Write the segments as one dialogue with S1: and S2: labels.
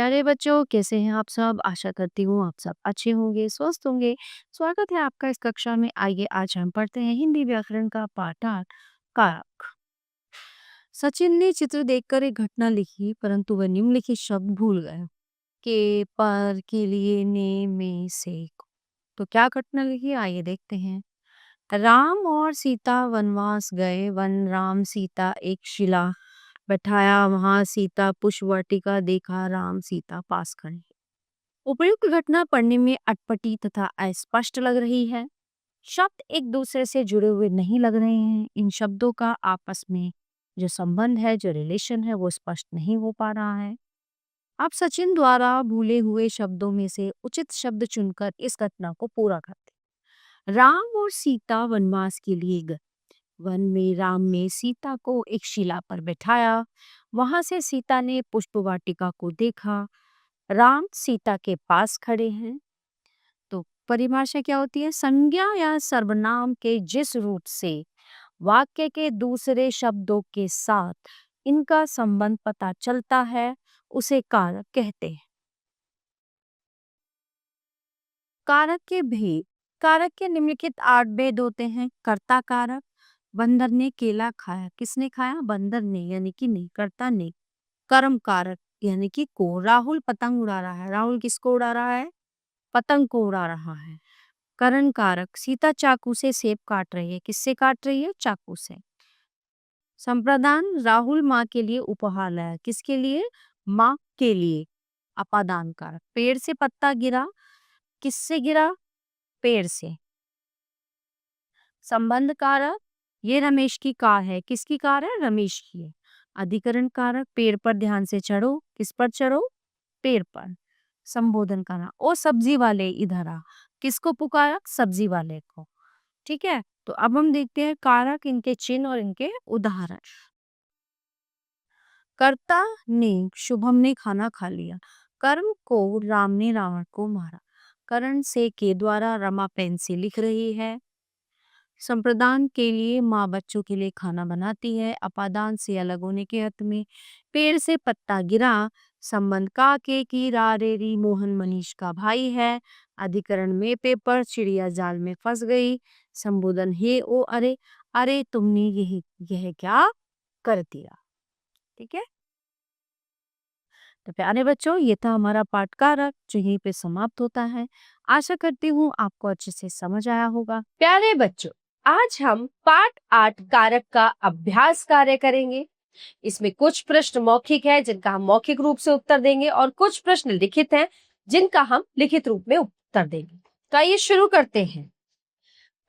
S1: प्यारे बच्चों, कैसे हैं आप सब? आशा करती हूँ आप सब अच्छे होंगे, स्वस्थ होंगे। स्वागत है आपका इस कक्षा में। आइए आज हम पढ़ते हैं हिंदी व्याकरण का पाठ 8 कारक। सचिन ने चित्र देखकर एक घटना लिखी, परंतु वह निम्नलिखित शब्द भूल गए। के, पर, के लिए, ने, में, से। तो क्या घटना लिखी? आइए देखते हैं। राम और सीता वनवास गए। वन राम सीता एक शिला बैठाया, वहां सीता पुष्प वाटिका देखा, राम सीता पास खड़े। उपयुक्त घटना पढ़ने में अटपटी तथा अस्पष्ट लग रही है। शब्द एक दूसरे से जुड़े हुए नहीं लग रहे हैं। इन शब्दों का आपस में जो संबंध है, जो रिलेशन है, वो स्पष्ट नहीं हो पा रहा है। आप सचिन द्वारा भूले हुए शब्दों में से उचित शब्द चुनकर इस घटना को पूरा करते। राम और सीता वनवास के लिए गए। वन में राम ने सीता को एक शिला पर बैठाया, वहां से सीता ने पुष्प वाटिका को देखा, राम सीता के पास खड़े हैं। तो परिभाषा क्या होती है? संज्ञा या सर्वनाम के जिस रूप से वाक्य के दूसरे शब्दों के साथ इनका संबंध पता चलता है, उसे कारक कहते हैं। कारक के भेद। कारक के निम्नलिखित 8 भेद होते हैं। कर्ता कारक। बंदर ने केला खाया। किसने खाया? बंदर ने, यानी कि नहीं, कर्ता ने। कर्म कारक यानी कि को। राहुल पतंग उड़ा रहा है। राहुल किसको उड़ा रहा है? पतंग को उड़ा रहा है। करण कारक। सीता चाकू से सेब काट रही है। किससे काट रही है? चाकू से। संप्रदान। राहुल माँ के लिए उपहार लाया। किसके लिए? माँ के लिए। अपादान कारक। पेड़ से पत्ता गिरा। किससे गिरा? पेड़ से। संबंध कारक। ये रमेश की कार है। किसकी कार है? रमेश की है। अधिकरण कारक। पेड़ पर ध्यान से चढ़ो। किस पर चढ़ो? पेड़ पर। संबोधन करना। ओ सब्जी वाले इधर आ। किसको पुकारा? सब्जी वाले को। ठीक है, तो अब हम देखते हैं कारक, इनके चिन्ह और इनके उदाहरण। कर्ता ने, शुभम ने खाना खा लिया। कर्म को, राम ने रावण को मारा। करण से के द्वारा रमा पेन से लिख रही है। संप्रदान के लिए माँ बच्चों के लिए खाना बनाती है। अपादान से अलग होने के अर्थ में। पेड़ से पत्ता गिरा। संबंध का के की रा रे री मोहन मनीष का भाई है। अधिकरण में पेपर चिड़िया जाल में फंस गई। संबोधन हे ओ अरे, अरे तुमने यह क्या कर दिया। ठीक है, तो प्यारे बच्चों, ये था हमारा पाठ कारक जो यहीं पे समाप्त होता है। आशा करती हूँ आपको अच्छे से समझ आया होगा।
S2: प्यारे बच्चों, आज हम पाठ 8 कारक का अभ्यास कार्य करेंगे। इसमें कुछ प्रश्न मौखिक है जिनका हम मौखिक रूप से उत्तर देंगे और कुछ प्रश्न लिखित हैं जिनका हम लिखित रूप में उत्तर देंगे। तो आइए शुरू करते हैं।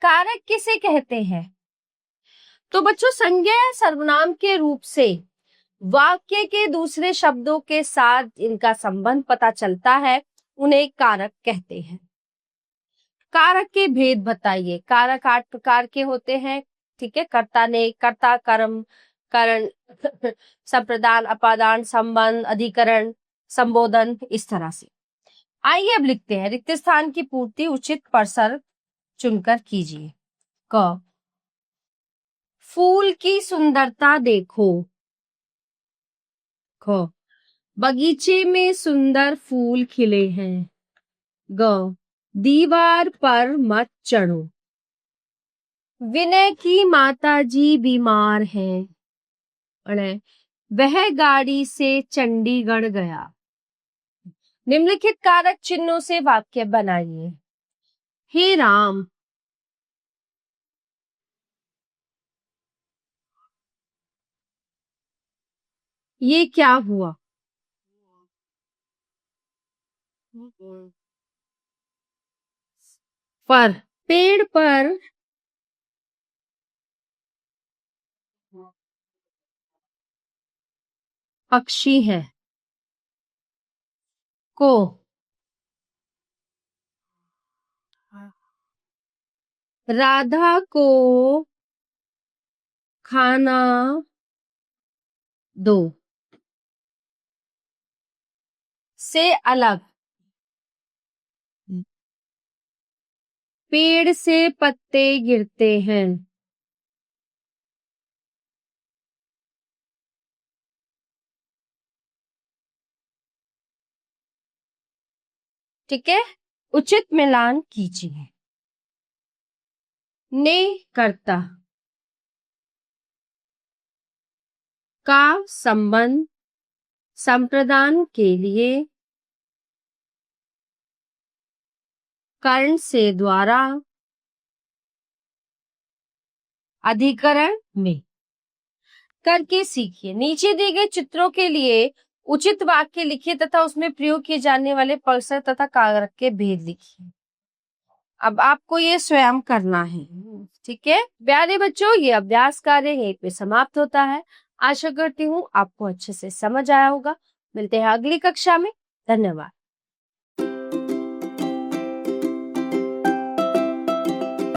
S2: कारक किसे कहते हैं? तो बच्चों, संज्ञा या सर्वनाम के रूप से वाक्य के दूसरे शब्दों के साथ इनका संबंध पता चलता है, उन्हें कारक कहते हैं। कारक के भेद बताइए। कारक 8 प्रकार के होते हैं। ठीक है, कर्ता ने, कर्ता, कर्म, करण, संप्रदान, अपादान, संबंध, अधिकरण, संबोधन, इस तरह से। आइए अब लिखते हैं। रिक्त स्थान की पूर्ति उचित प्रसर चुनकर कीजिए। क, फूल की सुंदरता देखो। ख, बगीचे में सुंदर फूल खिले हैं। ग, दीवार पर मत चढ़ो। विनय की माताजी बीमार हैं। अणे, वह गाड़ी से चंडीगढ़ गया। निम्नलिखित कारक चिन्हों से वाक्य बनाइए। हे राम। ये क्या हुआ? पर, पेड़ पर पक्षी है। को, राधा को खाना दो। से अलग, पेड़ से पत्ते गिरते हैं। ठीक है, उचित मिलान कीजिए। ने कर्ता का संबंध संप्रदान के लिए कर्ण से द्वारा अधिकरण में करके सीखिए। नीचे दिए गए चित्रों के लिए उचित वाक्य लिखिए तथा उसमें प्रयोग किए जाने वाले परिसर तथा कारक के भेद लिखिए। अब आपको ये स्वयं करना है, ठीक है प्यारे बच्चों। ये अभ्यास कार्य यहीं पे समाप्त होता है। आशा करती हूँ आपको अच्छे से समझ आया होगा। मिलते हैं अगली कक्षा में। धन्यवाद।